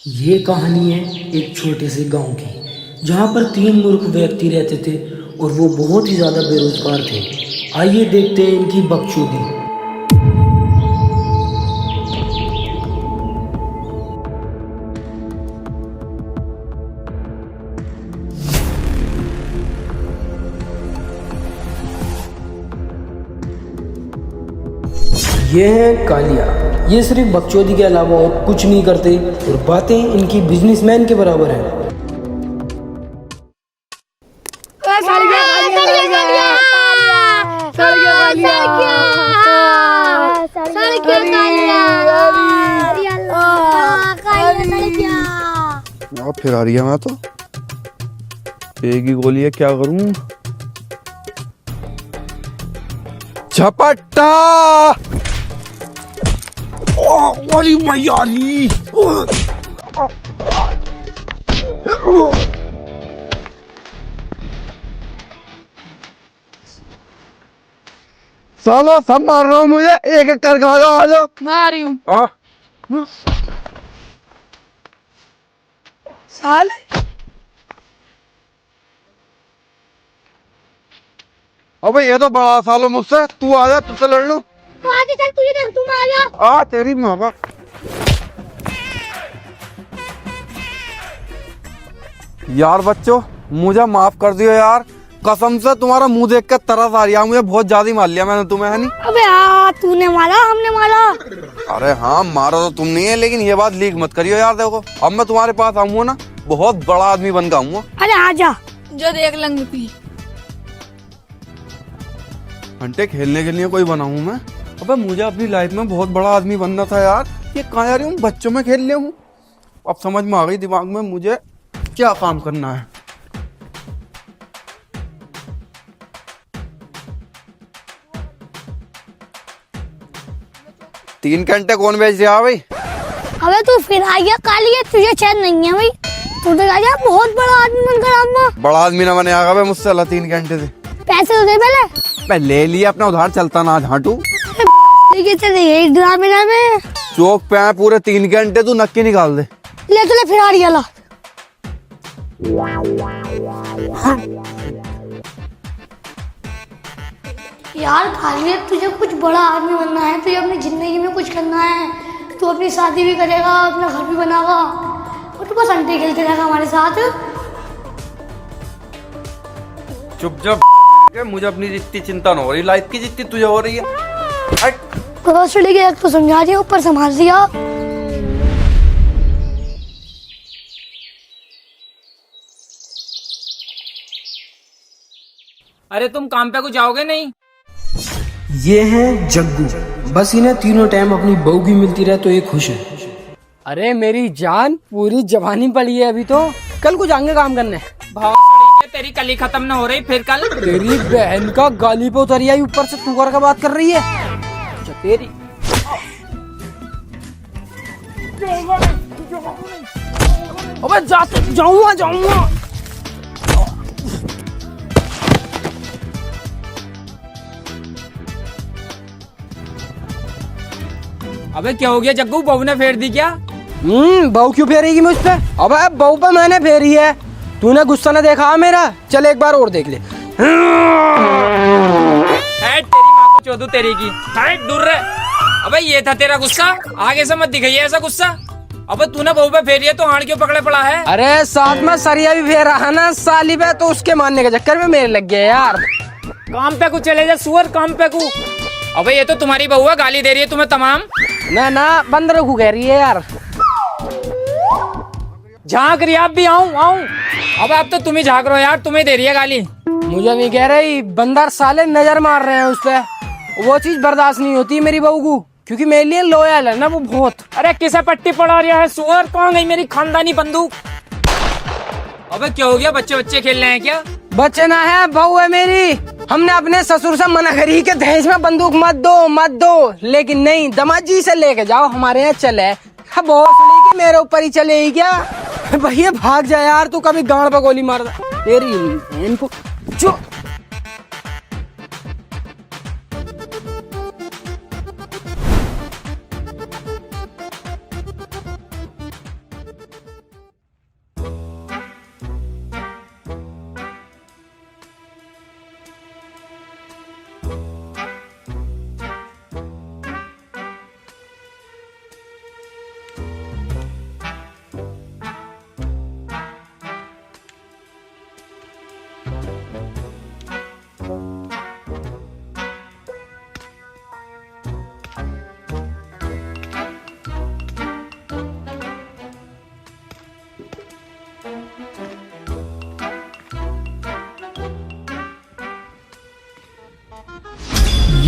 ये कहानी है एक छोटे से गांव की, जहां पर तीन मूर्ख व्यक्ति रहते थे और वो बहुत ही ज़्यादा बेरोजगार थे। आइए देखते हैं इनकी बकचोदी। ये है कालिया। ये सिर्फ बकचोदी के अलावा और कुछ नहीं करते और बातें इनकी बिजनेसमैन के बराबर हैं। फिर आ रही है। मैं तो एक ही गोली है, क्या करूं? झपट्टा! अरे मैयारी! साला सब मार रहा हूँ, मुझे एक एक करके आ जाओ। मार रही हूँ साल। अबे ये तो बड़ा सालो मुझसे, तू आ जा, तुझसे लड़ लूं। आगे चल, तुझे देख, तुम आ जा। आ तेरी माँ बाप। यार बच्चों, मुझे माफ कर दियो यार, कसम से तुम्हारा मुंह देख कर तरस आ रही है मुझे। बहुत ज्यादा मार लिया मैंने तुम्हें, है नहीं? अबे यार, तूने मारा, हमने मारा। अरे हाँ, मारा तो तुम नहीं है, लेकिन ये बात लीक मत करियो यार। देखो अब मैं तुम्हारे पास आऊंगा ना, बहुत बड़ा आदमी बन के आऊंगा। अरे आजा, जो देख लंग पी। घंटे खेलने के लिए कोई बना हूँ मैं? अबे मुझे अपनी लाइफ में बहुत बड़ा आदमी बनना था यार। ये कहाँ जा रही हूँ? बच्चों में खेल ले हूँ। अब समझ में आ गई दिमाग में मुझे क्या काम करना है। तीन घंटे कौन बेच रहा भाई? अबे तू फिर आ गया काली, तुझे चैन नहीं है भाई। तू तो आजा, बहुत बड़ा आदमी बनकर आऊंगा। बड़ा आदमी ना बने आगा 3 घंटे से। पैसे तो दे पहले। मैं ले लिया अपना उधार, चलता ना झाटू। लेके चले यही ड्रामे में। चौक पे आए पूरे 3 घंटे, तू नक्की निकाल दे। ले चले फिर आ रही है ला। यार काली, तुझे कुछ बड़ा आदमी बनना है, तुझे अपनी जिंदगी में कुछ करना है। तू अपनी शादी भी करेगा, अपना घर भी बनाएगा और तू बस अंटे खेलते रहेगा हमारे साथ। चुप जा, मुझे अपनी जितनी चिंता न हो रही लाइफ की जितनी तुझे हो रही है। भोसड़ी के एक तो समझा दिया, ऊपर संभाल दिया। अरे तुम काम पे को जाओगे नहीं? ये है जग्गू। बस इन्हें तीनों टाइम अपनी बहू की मिलती रहे तो ये खुश है। अरे मेरी जान, पूरी जवानी पड़ी है अभी तो, कल को जाएंगे काम करने। भौसड़ी के तेरी कली खत्म न हो रही, फिर कल तेरी बहन का गाली पे उतरी आई, ऊपर से तू करके बात कर रही है। अच्छा, तेरी अबे जाऊंगा। अबे क्या हो गया जग्गू, बहू ने फेर दी क्या? बहू क्यों फेरेगी मुझ पे? अबे बहू पे मैंने फेरी है, तूने गुस्सा न देखा मेरा? चल एक बार और देख ले। है तेरी माँ को चोदू तेरी की। है दूर रहे। अबे ये था तेरा गुस्सा, आगे से मत दिखाइए ऐसा गुस्सा। अबे तूने बहू पे फेरी है तो हाड़ क्यों पकड़े पड़ा है? अरे साथ में सरिया भी फेरा है ना साली पे, तो उसके मानने के चक्कर में मेरे लग गया यार। काम पे को चले जा सुअर, काम पे को। अबे ये तो तुम्हारी बहू है, गाली दे रही है तुम्हें तमाम। ना बंदरों को कह रही है यार। झांक रही, आप भी आऊं। अब आप तो तुम ही झांक रहे हो यार, तुम्हें दे रही है गाली। मुझे नहीं कह रही, बंदर साले नजर मार रहे हैं उस पे। वो चीज बर्दाश्त नहीं होती मेरी बहू को, क्योंकि मेरे लिए लॉयल है ना वो बहुत। अरे किसे पट्टी पड़ा रहा है सुअर? कौन गई मेरी खानदानी बंदूक? अबे क्या हो गया, बच्चे खेल रहे हैं क्या? बच्चे ना है, बहू है मेरी। हमने अपने ससुर से मना करी कि दहेज में बंदूक मत दो, लेकिन नहीं, दमाजी से लेके जाओ, हमारे यहाँ चले। बहुत मेरे ऊपर ही चलेगी क्या? भैया भाग जा यार, तू कभी गांड पे गोली मार तेरी इनको जो।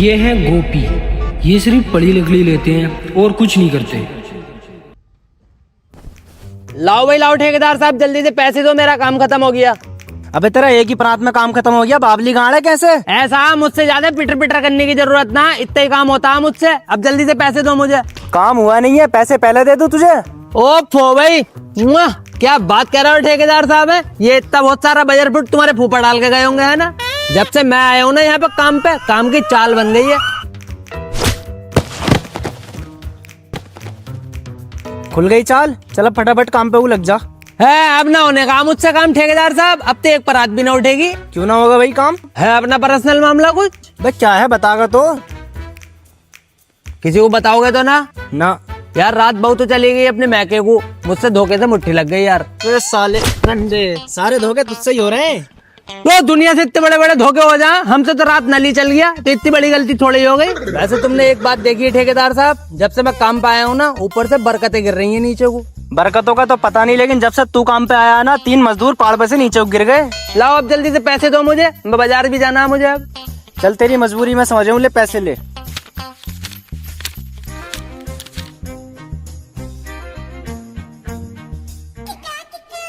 ये हैं गोपी। ये सिर्फ पढ़ी लिखी लेते हैं और कुछ नहीं करते। लाओ भाई लाओ ठेकेदार साहब, जल्दी से पैसे दो, मेरा काम खत्म हो गया। अबे तेरा एक ही प्रांत में काम खत्म हो गया, बाबली गाड़ है कैसे? ऐसा मुझसे ज्यादा पिटर पिटर करने की जरूरत ना, इतना ही काम होता है मुझसे। अब जल्दी से पैसे दो मुझे। काम हुआ नहीं है, पैसे पहले दे दूं तुझे? ओफो भाई, मुआ, क्या बात कर रहे हो ठेकेदार साहब है? ये इतना बहुत सारा बजर फुट तुम्हारे फूफा डाल के गए होंगे है ना? जब से मैं आया हूँ ना यहाँ पे काम की चाल बन गई है। खुल गई चाल, चल अब फटाफट काम पे वो लग जा। है अब ना होने का मुझसे काम ठेकेदार साहब, अब तो एक पर हाथ भी ना उठेगी। क्यों ना होगा भाई काम? है अपना पर्सनल मामला कुछ? बे क्या है बतागा तो? किसी को बताओगे तो ना? ना। यार रात बहुत तो चली गई अपने मैके को, मुझसे धोखे से मुट्ठी लग गई यार। तो साले रंडे सारे धोखे तुझसे ही हो रहे हैं। तो दुनिया से इतने बड़े बड़े धोखे हो जाए, हमसे तो रात नली चल गया, तो इतनी बड़ी गलती थोड़ी हो गई। वैसे तुमने एक बात देखी है ठेकेदार साहब, जब से मैं काम पे आया हूँ ना, ऊपर से बरकतें गिर रही है नीचे को। बरकतों का तो पता नहीं, लेकिन जब से तू काम पे आया ना 3 मजदूर पहाड़ पे से नीचे गिर गए। लाओ अब जल्दी से पैसे दो मुझे, मैं बाजार भी जाना है मुझे अब। चल तेरी मजबूरी में समझ रहा हूँ, ले पैसे ले।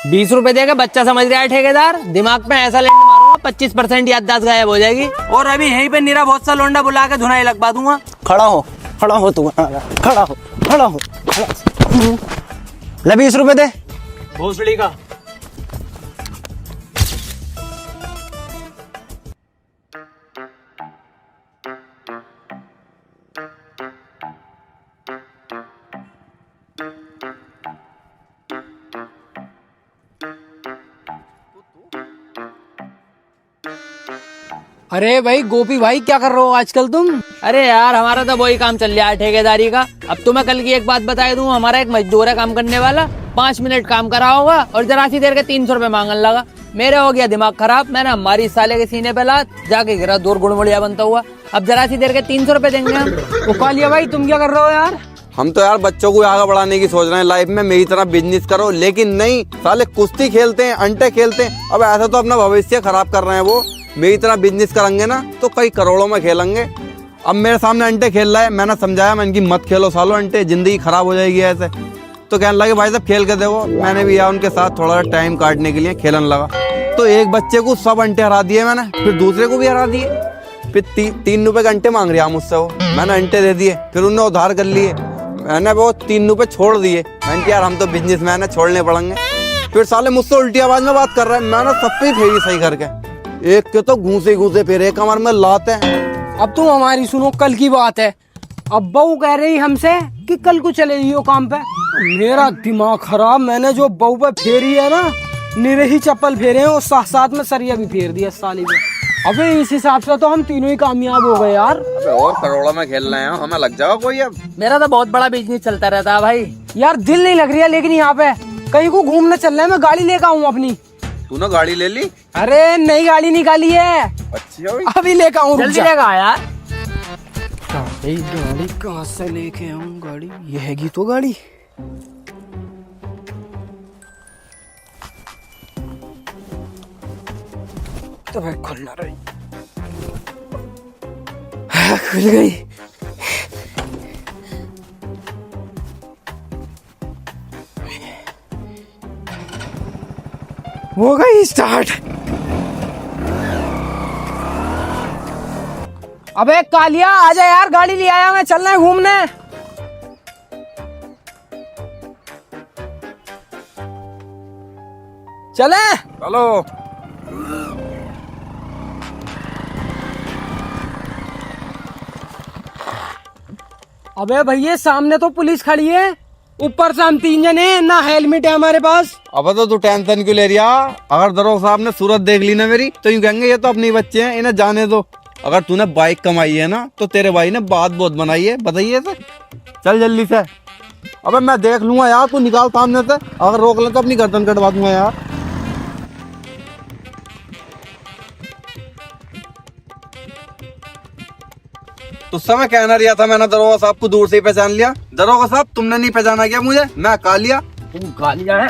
₹20 देगा बच्चा समझ रहा है ठेकेदार, दिमाग में ऐसा लेंड मारूंगा 25% याददाश्त गायब हो जाएगी। और अभी यहीं पे नीरा बहुत सा लोंडा बुला के धुनाई लगवा दूंगा। खड़ा हो तू, खड़ा हो। ले ₹20 दे। भोसड़ी का अरे भाई गोपी भाई, क्या कर रहे हो आजकल तुम? अरे यार हमारा तो वही काम चल रहा है ठेकेदारी का। अब तुम्हें कल की एक बात बता दूं, हमारा एक मजदूर है काम करने वाला, 5 मिनट काम करा होगा और जरा सी देर के 300 रुपए मांगने लगा। मेरे हो गया दिमाग खराब, मैंने हमारी साले के सीने पे लात जाके गिरा, दूर गुड़मुड़िया बनता हुआ। अब जरा सी देर के 300 रुपए देंगे हम। वो कालिया भाई तुम क्या कर रहे हो यार? हम तो यार बच्चों को आगे बढ़ाने की सोच रहे हैं लाइफ में, मेरी तरह बिजनेस करो, लेकिन नहीं साले कुश्ती खेलते हैं, अंटे खेलते हैं। अब ऐसा तो अपना भविष्य खराब कर रहे हैं वो। मेरी तरह बिजनेस करेंगे ना तो कई करोड़ों में खेलेंगे। अब मेरे सामने अंटे खेल रहा है, मैंने समझाया, मैं इनकी मत खेलो सालो अंटे, जिंदगी खराब हो जाएगी ऐसे। तो कहने लगे भाई साहब खेल के देखो। मैंने भी यार उनके साथ थोड़ा टाइम काटने के लिए खेलने लगा, तो एक बच्चे को सब अंटे हरा दिए मैंने, फिर दूसरे को भी हरा दिए, फिर 3 रुपए के अंटे मांग रहा मुझसे वो, मैंने अंटे दे दिए, फिर उन्होंने उधार कर लिए, मैंने वो 3 रुपए छोड़ दिए। मैंने यार हम तो बिजनेसमैन है, छोड़ने पड़ेंगे। फिर साले मुझसे उल्टी आवाज में बात कर रहा है, मैंने सब पे फेरी सही करके, एक के तो घूसे फिर एक कमर में लाते हैं। अब तुम हमारी सुनो, कल की बात है। अब बहू कह रही हमसे कि कल को चले जाइयो काम पे। मेरा दिमाग खराब, मैंने जो बहू पे फेरी है ना, निरे ही चप्पल फेरे हैं और साथ साथ में सरिया भी फेर दिया साली पे। अबे इस हिसाब से तो हम तीनों ही कामयाब हो गए यार। अबे और करोड़ों में खेल रहे हैं, हमें लग जाओ कोई। अब मेरा तो बहुत बड़ा बिजनेस चलता रहता है भाई। यार दिल नहीं लग रही है, लेकिन यहाँ पे कहीं को घूमने चल रहे हैं, मैं गाड़ी लेकर आऊँ अपनी। तूने गाड़ी ले ली? अरे नई गाड़ी निकाली है, अच्छा भाई, अभी लेकर आऊँ। जल्दी लेकर आ यार। गाड़ी कहाँ से लेके आऊँ? गाड़ी ये हैगी तो गाड़ी। तो भाई खुल ना रही। हाँ, खुल गई। हो गई स्टार्ट। अबे कालिया आजा यार, गाड़ी ले आया मैं, चलना है घूमने। चले चलो। अबे भैया सामने तो पुलिस खड़ी है, ऊपर से हम 3 जने हैं, ना हेलमेट है हमारे पास। अब तो तू टेंशन क्यों ले रही है? अगर दरोगा साहब ने सूरत देख ली ना मेरी, तो यूं कहेंगे ये तो अपने ही बच्चे हैं, इन्हें जाने दो। अगर तूने बाइक कमाई है ना, तो तेरे भाई ने बात बहुत बनाई है, बताइए से। चल जल्दी से। अबे मैं देख लूंगा यार, तू निकाल सामने से, अगर रोक ले तो अपनी गर्दन कटवा दूंगा यार। तो समय कहना रिया था, मैंने दरोगा साहब को दूर से ही पहचान लिया। दरोगा साहब तुमने नहीं पहचाना क्या मुझे? मैं कालिया। तुम कालिया है?